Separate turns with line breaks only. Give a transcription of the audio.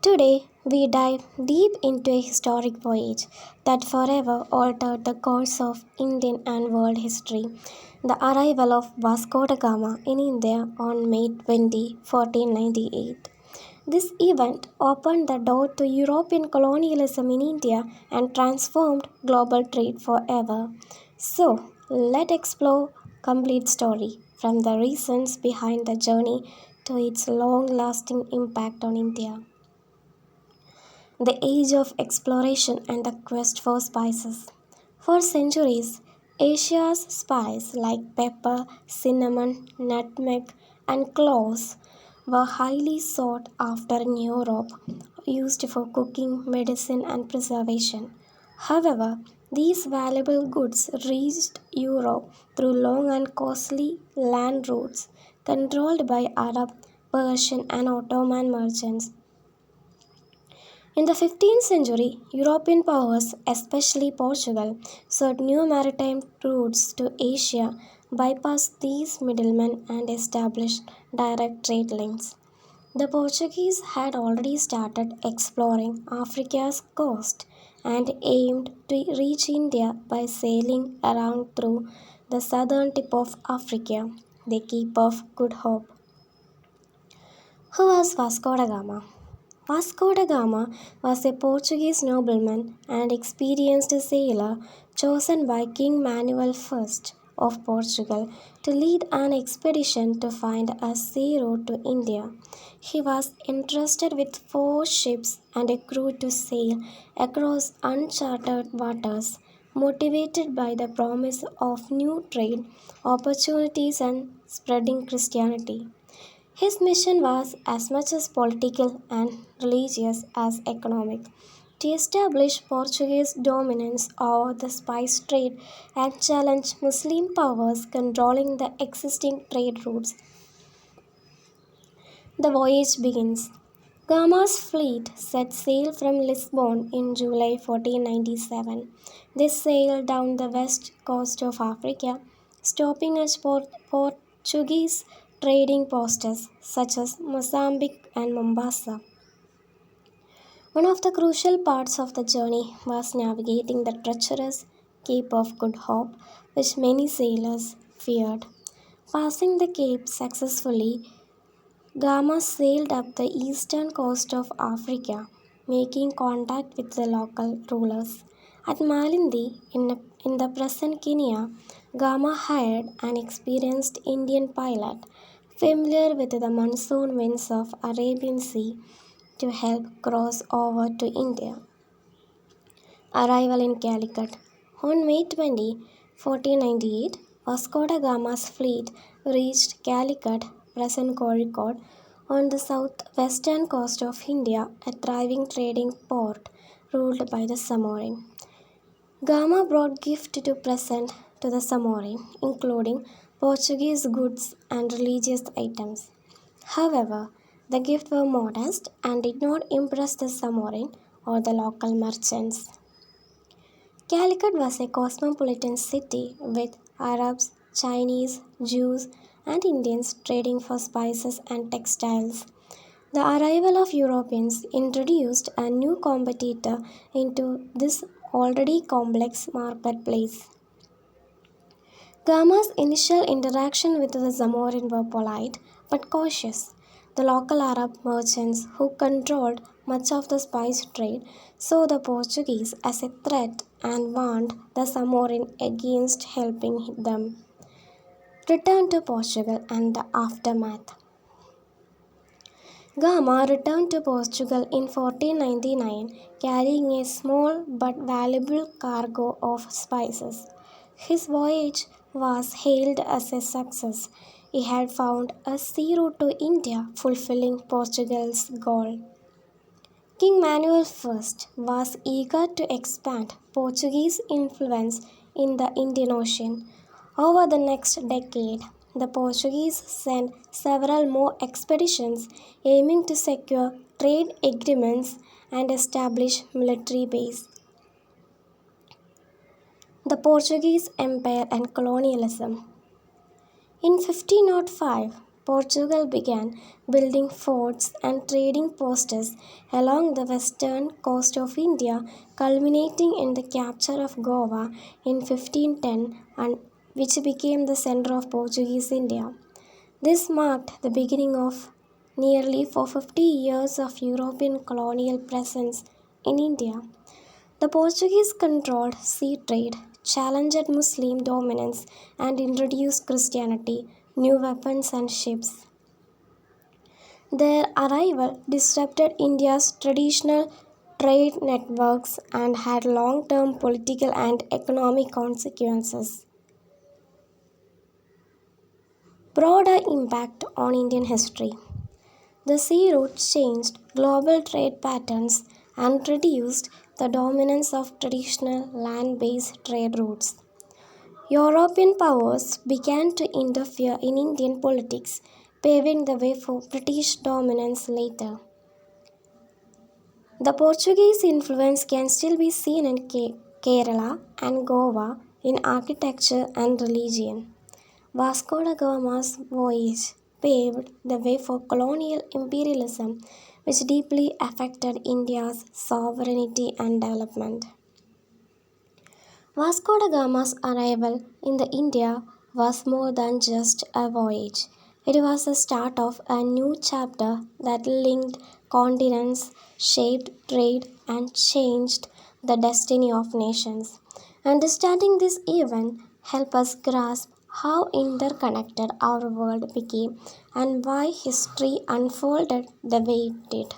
Today, we dive deep into a historic voyage that forever altered the course of Indian and world history, the arrival of Vasco da Gama in India on May 20, 1498. This event opened the door to European colonialism in India and transformed global trade forever. So, let's explore complete story from the reasons behind the journey to its long-lasting impact on India. The age of exploration and the quest for spices. For centuries, Asia's spices like pepper, cinnamon, nutmeg, and cloves were highly sought after in Europe, used for cooking, medicine, and preservation. However, these valuable goods reached Europe through long and costly land routes controlled by Arab, Persian, and Ottoman merchants. In the 15th century, European powers, especially Portugal, sought new maritime routes to Asia, bypassed these middlemen, and established direct trade links. The Portuguese had already started exploring Africa's coast and aimed to reach India by sailing around through the southern tip of Africa, the Cape of Good Hope. Who was Vasco da Gama? Vasco da Gama was a Portuguese nobleman and experienced sailor chosen by King Manuel I of Portugal to lead an expedition to find a sea route to India. He was entrusted with 4 ships and a crew to sail across uncharted waters, motivated by the promise of new trade opportunities and spreading Christianity. His mission was as much as political and religious as economic, to establish Portuguese dominance over the spice trade and challenge Muslim powers controlling the existing trade routes. The voyage begins. Gama's fleet set sail from Lisbon in July 1497. They sailed down the west coast of Africa, stopping at Portuguese trading posts such as Mozambique and Mombasa. One of the crucial parts of the journey was navigating the treacherous Cape of Good Hope, which many sailors feared. Passing the cape successfully, Gama sailed up the eastern coast of Africa, making contact with the local rulers. At Malindi, in the present Kenya, Gama hired an experienced Indian pilot, familiar with the monsoon winds of Arabian Sea, to help cross over to India. Arrival in Calicut. On May 20, 1498, Vasco da Gama's fleet reached Calicut, present Kozhikode, on the southwestern coast of India, a thriving trading port ruled by the Samorin. Gama brought gifts to present to the Samorin, including Portuguese goods and religious items. However, the gifts were modest and did not impress the Samorin or the local merchants. Calicut was a cosmopolitan city with Arabs, Chinese, Jews, and Indians trading for spices and textiles. The arrival of Europeans introduced a new competitor into this already complex marketplace. Gama's initial interaction with the Zamorin were polite but cautious. The local Arab merchants who controlled much of the spice trade saw the Portuguese as a threat and warned the Zamorin against helping them. Return to Portugal and the aftermath. Gama returned to Portugal in 1499 carrying a small but valuable cargo of spices. His voyage was hailed as a success. He had found a sea route to India, fulfilling Portugal's goal. King Manuel I was eager to expand Portuguese influence in the Indian Ocean. Over the next decade, the Portuguese sent several more expeditions aiming to secure trade agreements and establish military bases. The Portuguese Empire and colonialism. In 1505, Portugal began building forts and trading posts along the western coast of India, culminating in the capture of Goa in 1510, and which became the center of Portuguese India. This marked the beginning of nearly 450 years of European colonial presence in India. The Portuguese controlled sea trade, challenged Muslim dominance, and introduced Christianity, new weapons, and ships. Their arrival disrupted India's traditional trade networks and had long term political and economic consequences. Broader impact on Indian history. The sea route changed global trade patterns and reduced the dominance of traditional land based trade routes. European powers began to interfere in Indian politics, paving the way for British dominance later. The Portuguese influence can still be seen in Kerala and Goa in architecture and religion. Vasco da Gama's voyage paved the way for colonial imperialism, which deeply affected India's sovereignty and development. Vasco da Gama's arrival in the India was more than just a voyage. It was the start of a new chapter that linked continents, shaped trade, and changed the destiny of nations. Understanding this event helps us grasp how interconnected our world became and why history unfolded the way it did.